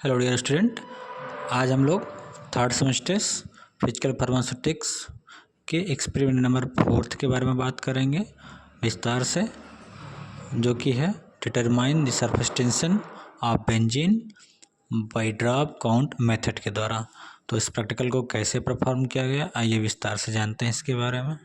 Hello dear student, आज हम लोग थर्ड सेमेस्टर्स फिजिकल फार्मास्यूटिक्स के एक्सपेरिमेंट नंबर 4 के बारे में बात करेंगे विस्तार से, जो कि है determine the surface tension of benzene by drop count method के द्वारा। तो इस प्रैक्टिकल को कैसे परफॉर्म किया गया, आइए विस्तार से जानते हैं इसके बारे में।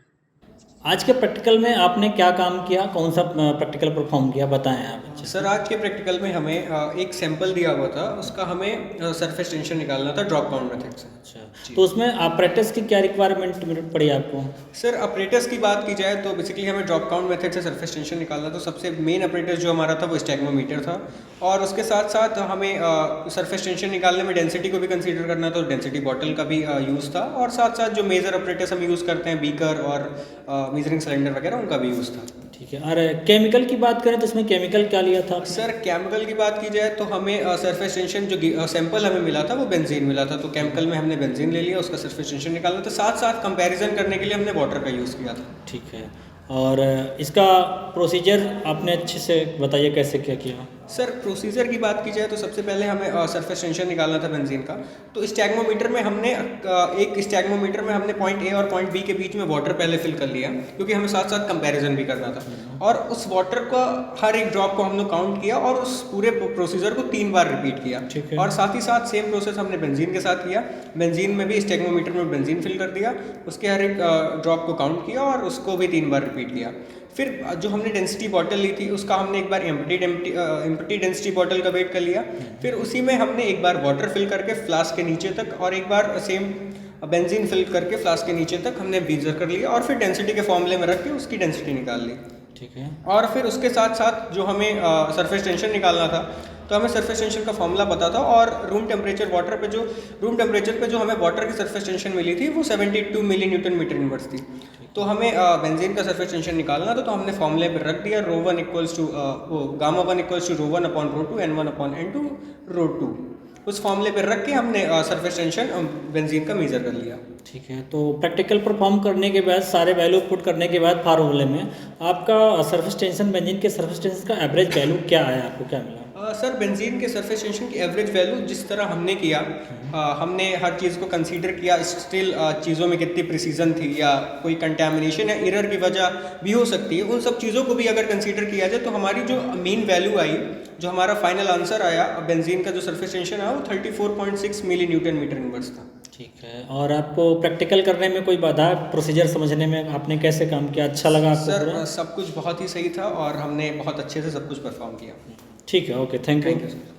आज के प्रैक्टिकल में आपने क्या काम किया, कौन सा प्रैक्टिकल परफॉर्म किया, बताएं आप। सर, आज के प्रैक्टिकल में हमें एक सैंपल दिया हुआ था, उसका हमें सरफेस टेंशन निकालना था ड्रॉप काउंट मेथड से। अच्छा, तो उसमें अपरेटस की क्या रिक्वायरमेंट पड़ी आपको? सर, अपरेटस की बात की जाए तो बेसिकली हमें ड्रॉप काउंट मेथड से सरफेस टेंशन निकालना, तो सबसे मेन अपरेटस जो हमारा था वो स्टैग्मोमीटर था, और उसके साथ साथ हमें सरफेस टेंशन निकालने में डेंसिटी को भी कंसीडर करना था, तो डेंसिटी बॉटल का भी यूज़ था, और साथ साथ जो मेजर अपरेटस हम यूज़ करते हैं, बीकर और मेजरिंग सिलेंडर वगैरह, उनका भी यूज़ था। ठीक है। और केमिकल की बात करें तो उसमें केमिकल क्या लिया था? सर, केमिकल की बात की जाए तो हमें सरफेस टेंशन जो सैंपल हमें मिला था वो बेंजीन मिला था, तो केमिकल में हमने बेंजीन ले लिया, उसका सरफेस टेंशन निकालना था, साथ साथ कंपैरिजन करने के लिए हमने वाटर का यूज़ किया था। ठीक है। और इसका प्रोसीजर आपने अच्छे से बताइए कैसे क्या किया? सर, प्रोसीजर की बात की जाए तो सबसे पहले हमें सरफेस टेंशन निकालना था बेंजीन का, तो स्टैग्मोमीटर में हमने एक स्टैग्मोमीटर में हमने पॉइंट ए और पॉइंट बी के बीच में वाटर पहले फिल कर लिया, क्योंकि हमें साथ साथ कंपैरिजन भी करना था, और उस वाटर का हर एक ड्रॉप को हमने काउंट किया और उस पूरे प्रोसीजर को 3 बार रिपीट किया। ठीक है। और साथ ही साथ सेम प्रोसेस हमने बेंजीन के साथ किया, बेंजीन में भी स्टैग्मोमीटर में बेंजीन फिल कर दिया, उसके हर एक ड्रॉप को काउंट किया और उसको भी 3 बार रिपीट किया। फिर जो हमने डेंसिटी बॉटल ली थी उसका हमने एक बार एम्प्टी डेंसिटी बॉटल का वेट कर लिया, फिर उसी में हमने एक बार वाटर फिल करके फ्लास्क के नीचे तक और एक बार सेम बेंजीन फिल करके फ्लास्क के नीचे तक हमने बीजर कर लिया, और फिर डेंसिटी के फॉर्मूले में रख के उसकी डेंसिटी निकाल ली। ठीक है। और फिर उसके साथ साथ जो हमें सरफेस टेंशन निकालना था, तो हमें सरफेस टेंशन का फॉर्मूला पता था, और रूम टेम्परेचर पे जो हमें वाटर की सरफेस टेंशन मिली थी वो 72 मिली न्यूटन मीटर इनवर्स थी। तो हमें बेंजीन का सरफेस टेंशन निकालना था, तो हमने फॉर्मूले पर रख दिया ρ1 equals to gamma 1 equals to ρ1 upon ρ2 n1 upon n2 ρ2। उस फॉर्मूले पर रख के हमने सरफेस टेंशन बेंजीन का मेजर कर लिया। ठीक है। तो प्रैक्टिकल परफॉर्म करने के बाद, सारे वैल्यू पुट करने के बाद फार्मूले में आपका सरफेस टेंशन, बेंजीन के सरफेस टेंशन का एवरेज वैल्यू क्या आया, आपको क्या मिला? सर, बेंजीन के सरफेस टेंशन की एवरेज वैल्यू जिस तरह हमने किया, हमने हर चीज़ को कंसीडर किया, स्टिल चीज़ों में कितनी प्रिसीजन थी या कोई कंटैमिनेशन या एरर की वजह भी हो सकती है, उन सब चीज़ों को भी अगर कंसीडर किया जाए तो हमारी जो मेन वैल्यू आई, जो हमारा फाइनल आंसर आया बेंजीन का जो सरफेस टेंशन आया वो 34.6 मिली न्यूटन मीटर इनवर्स था। ठीक है। और आपको प्रैक्टिकल करने में कोई बाधा, प्रोसीजर समझने में आपने कैसे काम किया, अच्छा लगा आपको? सर, सब कुछ बहुत ही सही था और हमने बहुत अच्छे से सब कुछ परफॉर्म किया। ठीक है। Okay, thank you sir.